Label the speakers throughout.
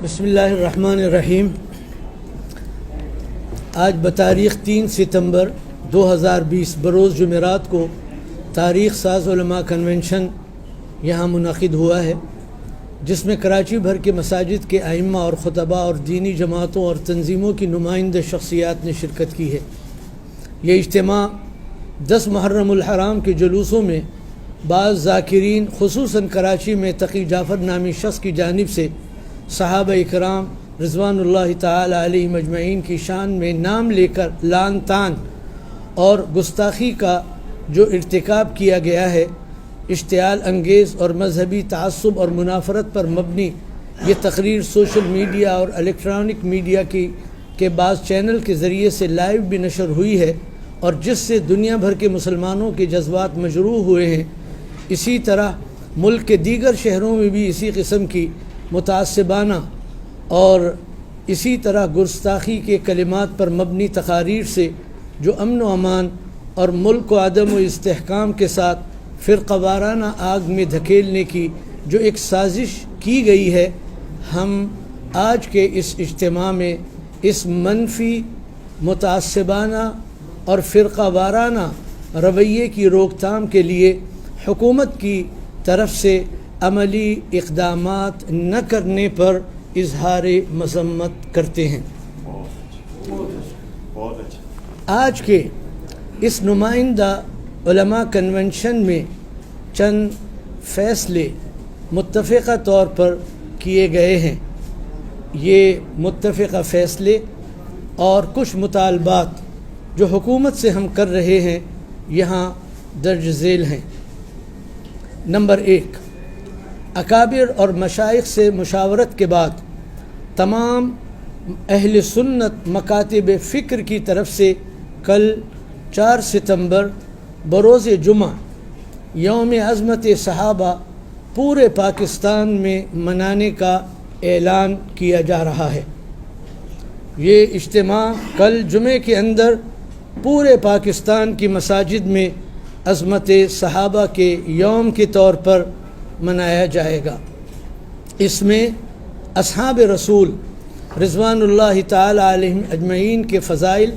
Speaker 1: بسم اللہ الرحمن الرحیم۔ آج بتاریخ 3 ستمبر 2020 بروز جمعرات کو تاریخ ساز علماء کنونشن یہاں منعقد ہوا ہے، جس میں کراچی بھر کے مساجد کے ائمہ اور خطباء اور دینی جماعتوں اور تنظیموں کی نمائندہ شخصیات نے شرکت کی ہے۔ یہ اجتماع 10 محرم الحرام کے جلوسوں میں بعض ذاکرین خصوصاً کراچی میں تقی جعفر نامی شخص کی جانب سے صحابہ اکرام رضوان اللہ تعالی علیہم اجمعین کی شان میں نام لے کر لعن طعن اور گستاخی کا جو ارتکاب کیا گیا ہے، اشتعال انگیز اور مذہبی تعصب اور منافرت پر مبنی یہ تقریر سوشل میڈیا اور الیکٹرانک میڈیا کے بعض چینل کے ذریعے سے لائیو بھی نشر ہوئی ہے، اور جس سے دنیا بھر کے مسلمانوں کے جذبات مجروح ہوئے ہیں۔ اسی طرح ملک کے دیگر شہروں میں بھی اسی قسم کی متعصبانہ اور اسی طرح گستاخی کے کلمات پر مبنی تقاریر سے جو امن و امان اور ملک کو عدم و استحکام کے ساتھ فرقہ وارانہ آگ میں دھکیلنے کی جو ایک سازش کی گئی ہے، ہم آج کے اس اجتماع میں اس منفی متعصبانہ اور فرقہ وارانہ رویے کی روک تھام کے لیے حکومت کی طرف سے عملی اقدامات نہ کرنے پر اظہار مذمت کرتے ہیں۔ آج کے اس نمائندہ علماء کنونشن میں چند فیصلے متفقہ طور پر کیے گئے ہیں۔ یہ متفقہ فیصلے اور کچھ مطالبات جو حکومت سے ہم کر رہے ہیں یہاں درج ذیل ہیں۔ نمبر 1، اکابر اور مشائخ سے مشاورت کے بعد تمام اہل سنت مکاتب فکر کی طرف سے کل 4 ستمبر بروز جمعہ یوم عظمت صحابہ پورے پاکستان میں منانے کا اعلان کیا جا رہا ہے۔ یہ اجتماع کل جمعے کے اندر پورے پاکستان کی مساجد میں عظمت صحابہ کے یوم کے طور پر منایا جائے گا۔ اس میں اصحاب رسول رضوان اللہ تعالی علیہم اجمعین کے فضائل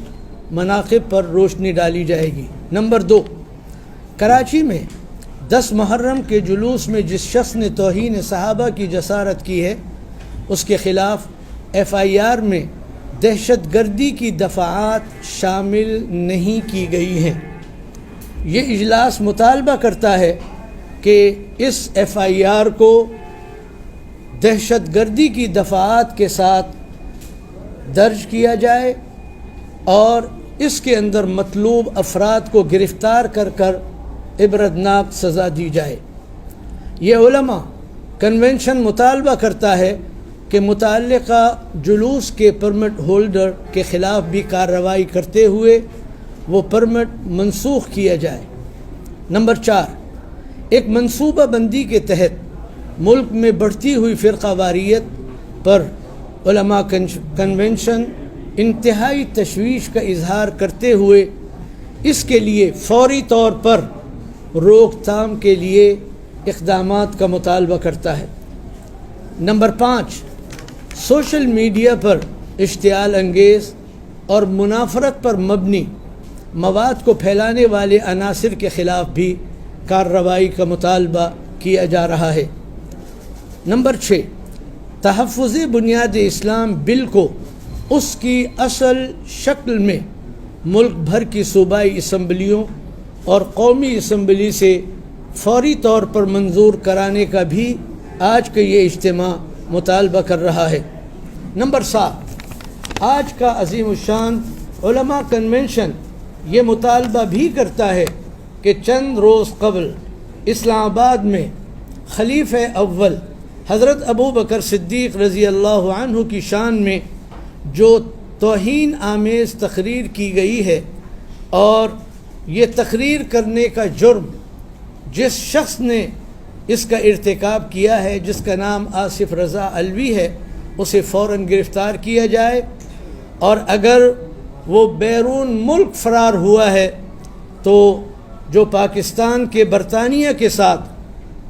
Speaker 1: مناقب پر روشنی ڈالی جائے گی۔ نمبر 2، کراچی میں 10 محرم کے جلوس میں جس شخص نے توہین صحابہ کی جسارت کی ہے، اس کے خلاف FIR میں دہشت گردی کی دفعات شامل نہیں کی گئی ہیں۔ یہ اجلاس مطالبہ کرتا ہے کہ اس FIR کو دہشت گردی کی دفعات کے ساتھ درج کیا جائے اور اس کے اندر مطلوب افراد کو گرفتار کر عبرتناک سزا دی جائے۔ یہ علماء کنونشن مطالبہ کرتا ہے کہ متعلقہ جلوس کے پرمٹ ہولڈر کے خلاف بھی کارروائی کرتے ہوئے وہ پرمٹ منسوخ کیا جائے۔ نمبر 4، ایک منصوبہ بندی کے تحت ملک میں بڑھتی ہوئی فرقہ واریت پر علماء کنونشن انتہائی تشویش کا اظہار کرتے ہوئے اس کے لیے فوری طور پر روک تھام کے لیے اقدامات کا مطالبہ کرتا ہے۔ نمبر 5، سوشل میڈیا پر اشتعال انگیز اور منافرت پر مبنی مواد کو پھیلانے والے عناصر کے خلاف بھی کارروائی کا مطالبہ کیا جا رہا ہے۔ نمبر 6، تحفظ بنیاد اسلام بل کو اس کی اصل شکل میں ملک بھر کی صوبائی اسمبلیوں اور قومی اسمبلی سے فوری طور پر منظور کرانے کا بھی آج کا یہ اجتماع مطالبہ کر رہا ہے۔ نمبر 7، آج کا عظیم الشان علماء کنونشن یہ مطالبہ بھی کرتا ہے کہ چند روز قبل اسلام آباد میں خلیفہ اول حضرت ابو بکر صدیق رضی اللہ عنہ کی شان میں جو توہین آمیز تقریر کی گئی ہے، اور یہ تقریر کرنے کا جرم جس شخص نے اس کا ارتکاب کیا ہے، جس کا نام آصف رضا علوی ہے، اسے فوراً گرفتار کیا جائے، اور اگر وہ بیرون ملک فرار ہوا ہے تو جو پاکستان کے برطانیہ کے ساتھ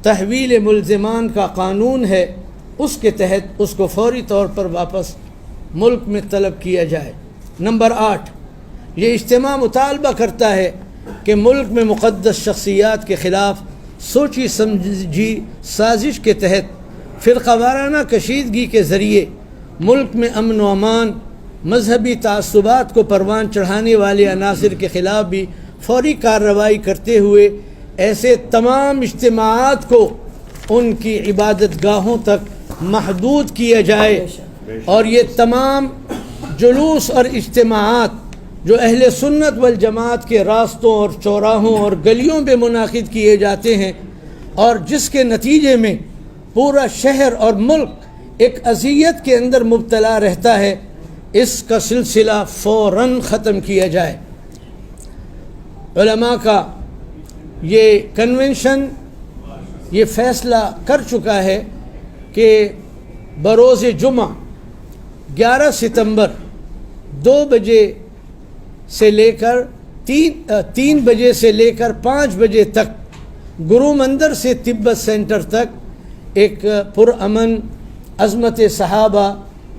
Speaker 1: تحویل ملزمان کا قانون ہے، اس کے تحت اس کو فوری طور پر واپس ملک میں طلب کیا جائے۔ نمبر 8، یہ اجتماع مطالبہ کرتا ہے کہ ملک میں مقدس شخصیات کے خلاف سوچی سمجھی سازش کے تحت فرقہ وارانہ کشیدگی کے ذریعے ملک میں امن و امان، مذہبی تعصبات کو پروان چڑھانے والے عناصر کے خلاف بھی فوری کارروائی کرتے ہوئے ایسے تمام اجتماعات کو ان کی عبادت گاہوں تک محدود کیا جائے، اور یہ تمام جلوس اور اجتماعات جو اہل سنت والجماعت کے راستوں اور چوراہوں اور گلیوں پہ منعقد کیے جاتے ہیں اور جس کے نتیجے میں پورا شہر اور ملک ایک اذیت کے اندر مبتلا رہتا ہے، اس کا سلسلہ فوراً ختم کیا جائے۔ علماء کا یہ کنونشن یہ فیصلہ کر چکا ہے کہ بروز جمعہ 11 ستمبر 2 بجے سے لے کر 3 بجے سے لے کر 5 بجے تک گرو مندر سے تبت سینٹر تک ایک پرامن عظمت صحابہ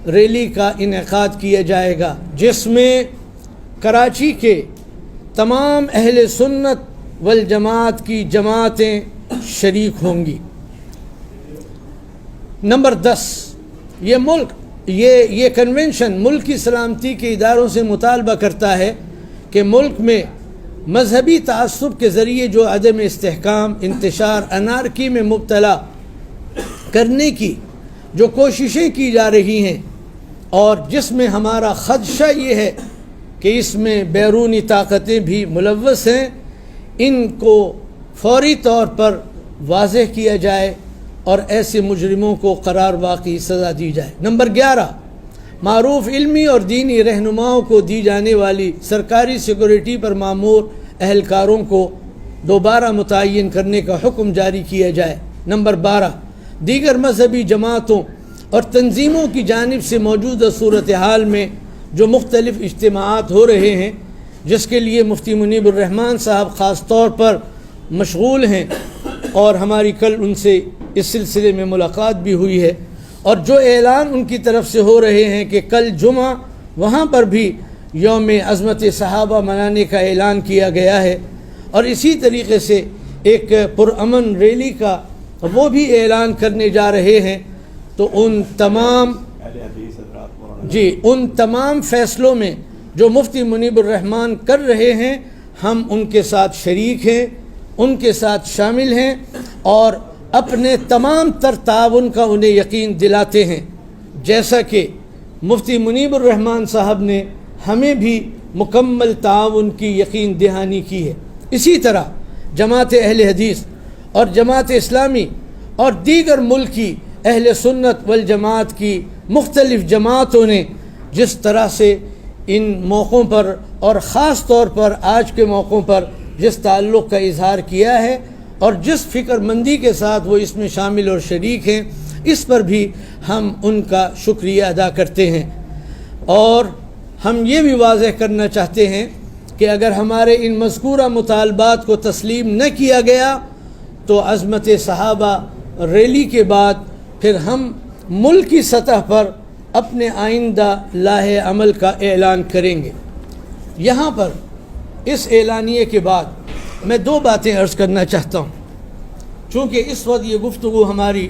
Speaker 1: ریلی کا انعقاد کیا جائے گا، جس میں کراچی کے تمام اہل سنت والجماعت کی جماعتیں شریک ہوں گی۔ نمبر 10، یہ کنونشن ملک کی سلامتی کے اداروں سے مطالبہ کرتا ہے کہ ملک میں مذہبی تعصب کے ذریعے جو عدم استحکام، انتشار، انارکی میں مبتلا کرنے کی جو کوششیں کی جا رہی ہیں، اور جس میں ہمارا خدشہ یہ ہے کہ اس میں بیرونی طاقتیں بھی ملوث ہیں، ان کو فوری طور پر واضح کیا جائے اور ایسے مجرموں کو قرار واقعی سزا دی جائے۔ نمبر 11، معروف علمی اور دینی رہنماؤں کو دی جانے والی سرکاری سیکورٹی پر مامور اہلکاروں کو دوبارہ متعین کرنے کا حکم جاری کیا جائے۔ نمبر 12، دیگر مذہبی جماعتوں اور تنظیموں کی جانب سے موجودہ صورتحال میں جو مختلف اجتماعات ہو رہے ہیں، جس کے لیے مفتی منیب الرحمان صاحب خاص طور پر مشغول ہیں، اور ہماری کل ان سے اس سلسلے میں ملاقات بھی ہوئی ہے، اور جو اعلان ان کی طرف سے ہو رہے ہیں کہ کل جمعہ وہاں پر بھی یوم عظمت صحابہ منانے کا اعلان کیا گیا ہے، اور اسی طریقے سے ایک پرامن ریلی کا وہ بھی اعلان کرنے جا رہے ہیں۔ تو ان تمام فیصلوں میں جو مفتی منیب الرحمان کر رہے ہیں، ہم ان کے ساتھ شریک ہیں، ان کے ساتھ شامل ہیں، اور اپنے تمام تر تعاون کا انہیں یقین دلاتے ہیں، جیسا کہ مفتی منیب الرحمان صاحب نے ہمیں بھی مکمل تعاون کی یقین دہانی کی ہے۔ اسی طرح جماعت اہل حدیث اور جماعت اسلامی اور دیگر ملکی اہل سنت والجماعت کی مختلف جماعتوں نے جس طرح سے ان موقعوں پر اور خاص طور پر آج کے موقعوں پر جس تعلق کا اظہار کیا ہے اور جس فکر مندی کے ساتھ وہ اس میں شامل اور شریک ہیں، اس پر بھی ہم ان کا شکریہ ادا کرتے ہیں، اور ہم یہ بھی واضح کرنا چاہتے ہیں کہ اگر ہمارے ان مذکورہ مطالبات کو تسلیم نہ کیا گیا تو عظمت صحابہ ریلی کے بعد پھر ہم ملکی سطح پر اپنے آئندہ لاہ عمل کا اعلان کریں گے۔ یہاں پر اس اعلانیے کے بعد میں 2 باتیں عرض کرنا چاہتا ہوں، چونکہ اس وقت یہ گفتگو ہماری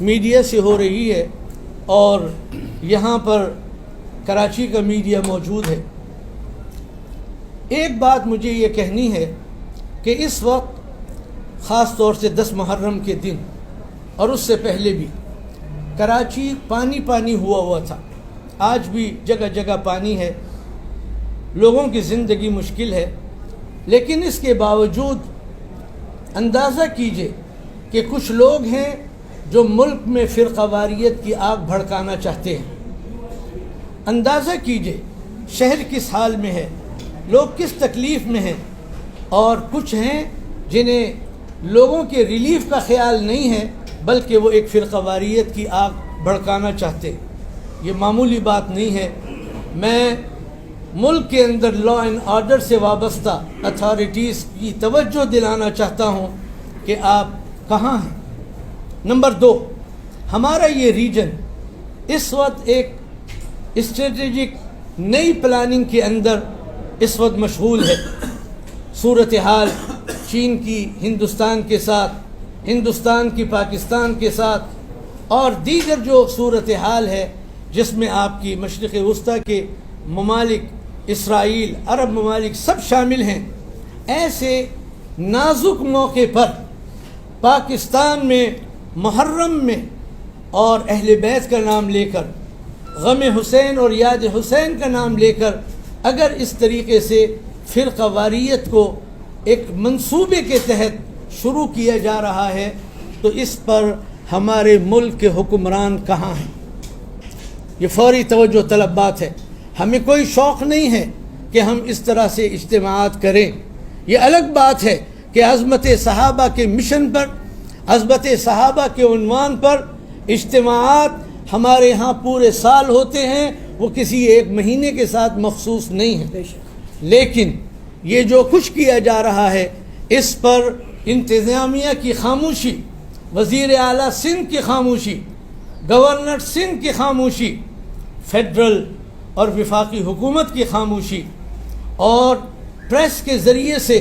Speaker 1: میڈیا سے ہو رہی ہے اور یہاں پر کراچی کا میڈیا موجود ہے۔ ایک بات مجھے یہ کہنی ہے کہ اس وقت خاص طور سے 10 محرم کے دن اور اس سے پہلے بھی کراچی پانی ہوا تھا، آج بھی جگہ جگہ پانی ہے، لوگوں کی زندگی مشکل ہے، لیکن اس کے باوجود اندازہ کیجئے کہ کچھ لوگ ہیں جو ملک میں فرقہ واریت کی آگ بھڑکانا چاہتے ہیں۔ اندازہ کیجئے شہر کس حال میں ہے، لوگ کس تکلیف میں ہیں، اور کچھ ہیں جنہیں لوگوں کے ریلیف کا خیال نہیں ہے بلکہ وہ ایک فرقہ واریت کی آگ بھڑکانا چاہتے ہیں۔ یہ معمولی بات نہیں ہے۔ میں ملک کے اندر لا اینڈ آرڈر سے وابستہ اتھارٹیز کی توجہ دلانا چاہتا ہوں کہ آپ کہاں ہیں۔ نمبر 2، ہمارا یہ ریجن اس وقت ایک اسٹریٹجک نئی پلاننگ کے اندر اس وقت مشغول ہے. صورتحال چین کی ہندوستان کے ساتھ، ہندوستان کی پاکستان کے ساتھ، اور دیگر جو صورتحال ہے جس میں آپ کی مشرق وسطیٰ کے ممالک، اسرائیل، عرب ممالک سب شامل ہیں. ایسے نازک موقع پر پاکستان میں محرم میں اور اہل بیت کا نام لے کر، غم حسین اور یاد حسین کا نام لے کر اگر اس طریقے سے فرقہ واریت کو ایک منصوبے کے تحت شروع کیا جا رہا ہے تو اس پر ہمارے ملک کے حکمران کہاں ہیں؟ یہ فوری توجہ طلب بات ہے. ہمیں کوئی شوق نہیں ہے کہ ہم اس طرح سے اجتماعات کریں. یہ الگ بات ہے کہ عظمت صحابہ کے مشن پر، عظمت صحابہ کے عنوان پر اجتماعات ہمارے ہاں پورے سال ہوتے ہیں، وہ کسی ایک مہینے کے ساتھ مخصوص نہیں ہیں. لیکن یہ جو کچھ کیا جا رہا ہے اس پر انتظامیہ کی خاموشی، وزیر اعلیٰ سندھ کی خاموشی، گورنر سندھ کی خاموشی، فیڈرل اور وفاقی حکومت کی خاموشی، اور پریس کے ذریعے سے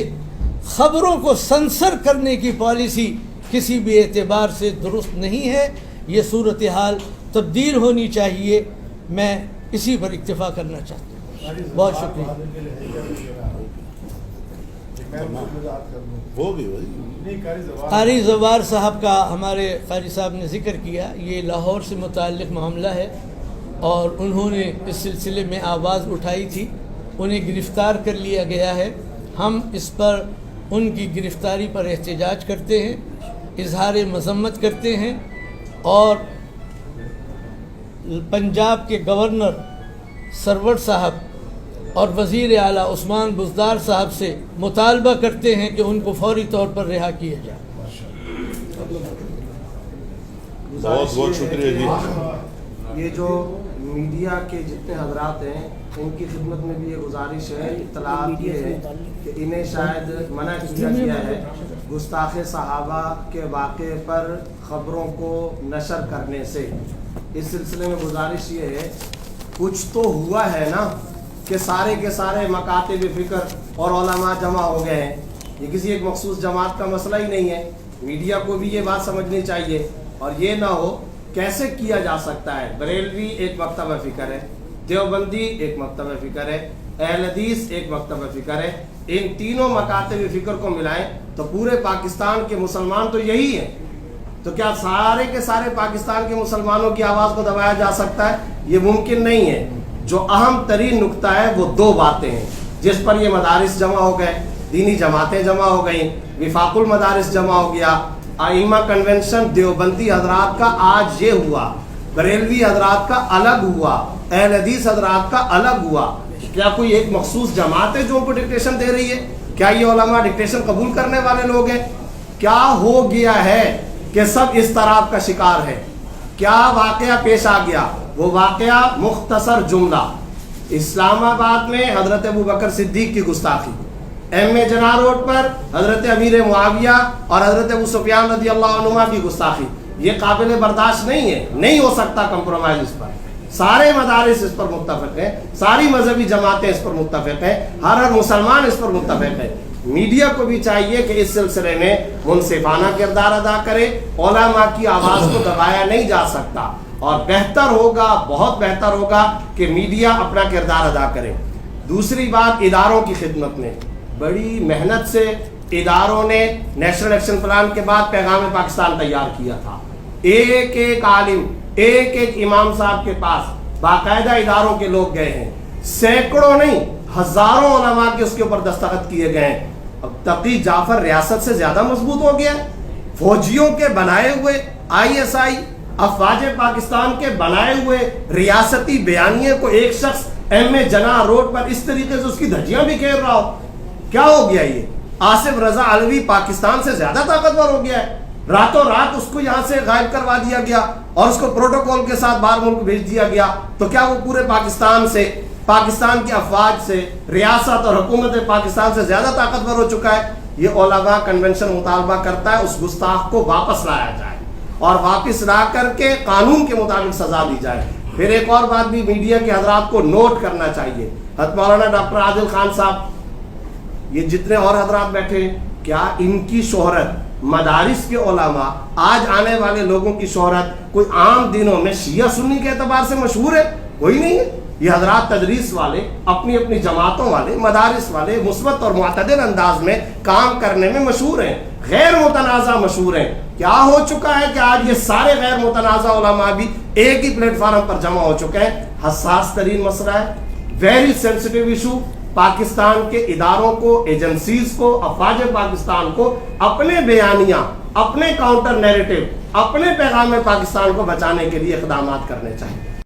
Speaker 1: خبروں کو سنسر کرنے کی پالیسی کسی بھی اعتبار سے درست نہیں ہے. یہ صورتحال تبدیل ہونی چاہیے. میں اسی پر اکتفا کرنا چاہتا ہوں. بہت شکریہ. قاری زوار صاحب کا ہمارے قاری صاحب نے ذکر کیا. یہ لاہور سے متعلق معاملہ ہے اور انہوں نے اس سلسلے میں آواز اٹھائی تھی. انہیں گرفتار کر لیا گیا ہے. ہم اس پر ان کی گرفتاری پر احتجاج کرتے ہیں، اظہار مذمت کرتے ہیں، اور پنجاب کے گورنر سرور صاحب اور وزیر اعلیٰ عثمان بزدار صاحب سے مطالبہ کرتے ہیں کہ ان کو فوری طور پر رہا کیا جائے.
Speaker 2: بہت بہت شکریہ جی.
Speaker 3: یہ جو میڈیا کے جتنے حضرات ہیں ان کی خدمت میں بھی یہ گزارش ہے، اطلاعات یہ ہے کہ انہیں شاید منع کیا گیا ہے گستاخ صحابہ کے واقعے پر خبروں کو نشر کرنے سے. اس سلسلے میں گزارش یہ ہے، کچھ تو ہوا ہے نا کہ سارے کے سارے مکاتب فکر اور علماء جمع ہو گئے ہیں. یہ کسی ایک مخصوص جماعت کا مسئلہ ہی نہیں ہے. میڈیا کو بھی یہ بات سمجھنی چاہیے، اور یہ نہ ہو کیسے کیا جا سکتا ہے. بریلوی ایک مکتبہ فکر ہے، دیوبندی ایک مکتبہ فکر ہے، اہل حدیث ایک مکتبہ فکر ہے. ان تینوں مکاتب فکر کو ملائیں تو پورے پاکستان کے مسلمان تو یہی ہیں. تو کیا سارے کے سارے پاکستان کے مسلمانوں کی آواز کو دبایا جا سکتا ہے؟ یہ ممکن نہیں ہے. جو اہم ترین نقطہ ہے وہ دو باتیں ہیں جس پر یہ مدارس جمع ہو گئے، دینی جماعتیں جمع ہو گئیں، وفاق المدارس جمع ہو گیا. ائمہ کنونشن دیوبندی حضرات کا آج یہ ہوا، بریلوی حضرات کا الگ ہوا، اہل حدیث حضرات کا الگ ہوا. کیا کوئی ایک مخصوص جماعت ہے جو ان کو ڈکٹیشن دے رہی ہے؟ کیا یہ علماء ڈکٹیشن قبول کرنے والے لوگ ہیں؟ کیا ہو گیا ہے کہ سب اضطراب کا شکار ہے؟ کیا واقعہ پیش آ گیا؟ وہ واقعہ مختصر جملہ: اسلام آباد میں حضرت ابو بکر صدیق کی گستاخی، ایم اے جناح روڈ پر حضرت امیر معاویہ اور حضرت ابو سفیان رضی اللہ عنہما کی گستاخی. یہ قابل برداشت نہیں ہے، نہیں ہو سکتا کمپرومائز اس پر. سارے مدارس اس پر متفق ہیں، ساری مذہبی جماعتیں اس پر متفق ہیں، ہر مسلمان اس پر متفق ہے. میڈیا کو بھی چاہیے کہ اس سلسلے میں منصفانہ کردار ادا کرے. علماء کی آواز کو دبایا نہیں جا سکتا، اور بہتر ہوگا، بہت بہتر ہوگا کہ میڈیا اپنا کردار ادا کرے. دوسری بات، اداروں کی خدمت میں بڑی محنت سے اداروں نے نیشنل ایکشن پلان کے بعد پیغام پاکستان تیار کیا تھا. ایک ایک عالم، ایک ایک امام صاحب کے پاس باقاعدہ اداروں کے لوگ گئے ہیں، سینکڑوں نہیں ہزاروں علماء کے اس کے اوپر دستخط کیے گئے ہیں. اب تقی جعفر ریاست سے زیادہ مضبوط ہو گیا ہے. فوجیوں کے بنائے ہوئے ISI، افواج پاکستان کے بنائے ہوئے ریاستی بیانیے کو ایک شخص ایم اے جناح روڈ پر اس طریقے سے اس کی دھجیاں بھی گھیر رہا ہو. کیا ہو گیا؟ یہ آصف رضا علوی پاکستان سے زیادہ طاقتور ہو گیا ہے. راتوں رات اس کو یہاں سے غائب کروا دیا گیا اور اس کو پروٹوکول کے ساتھ باہر ملک بھیج دیا گیا. تو کیا وہ پورے پاکستان سے، پاکستان کی افواج سے، ریاست اور حکومت پاکستان سے زیادہ طاقتور ہو چکا ہے؟ یہ علماء کنونشن مطالبہ کرتا ہے اس گستاخ کو واپس لایا جائے. اور واپس لا کر کے قانون کے مطابق سزا دی جائے. پھر ایک اور بات بھی میڈیا کے حضرات کو نوٹ کرنا چاہیے. حضرت مولانا ڈاکٹر عادل خان صاحب, یہ جتنے اور حضرات بیٹھے, کیا ان کی شہرت مدارس کے علماء, آج آنے والے لوگوں کی شہرت کوئی عام دنوں میں شیعہ سنی کے اعتبار سے مشہور ہے؟ کوئی نہیں ہے. یہ حضرات تدریس والے, اپنی اپنی جماعتوں والے, مدارس والے, مثبت اور معتدل انداز میں کام کرنے میں مشہور ہیں, غیر متنازع مشہور ہیں. کیا ہو چکا ہے کہ آج یہ سارے غیر متنازع علماء بھی ایک ہی پلیٹ فارم پر جمع ہو چکے ہیں. حساس ترین مسئلہ ہے, ویری سینسٹیو ایشو. پاکستان کے اداروں کو, ایجنسیز کو, افواج پاکستان کو اپنے بیانیہ, اپنے کاؤنٹر نیریٹو, اپنے پیغام پاکستان کو بچانے کے لیے اقدامات کرنے چاہیے.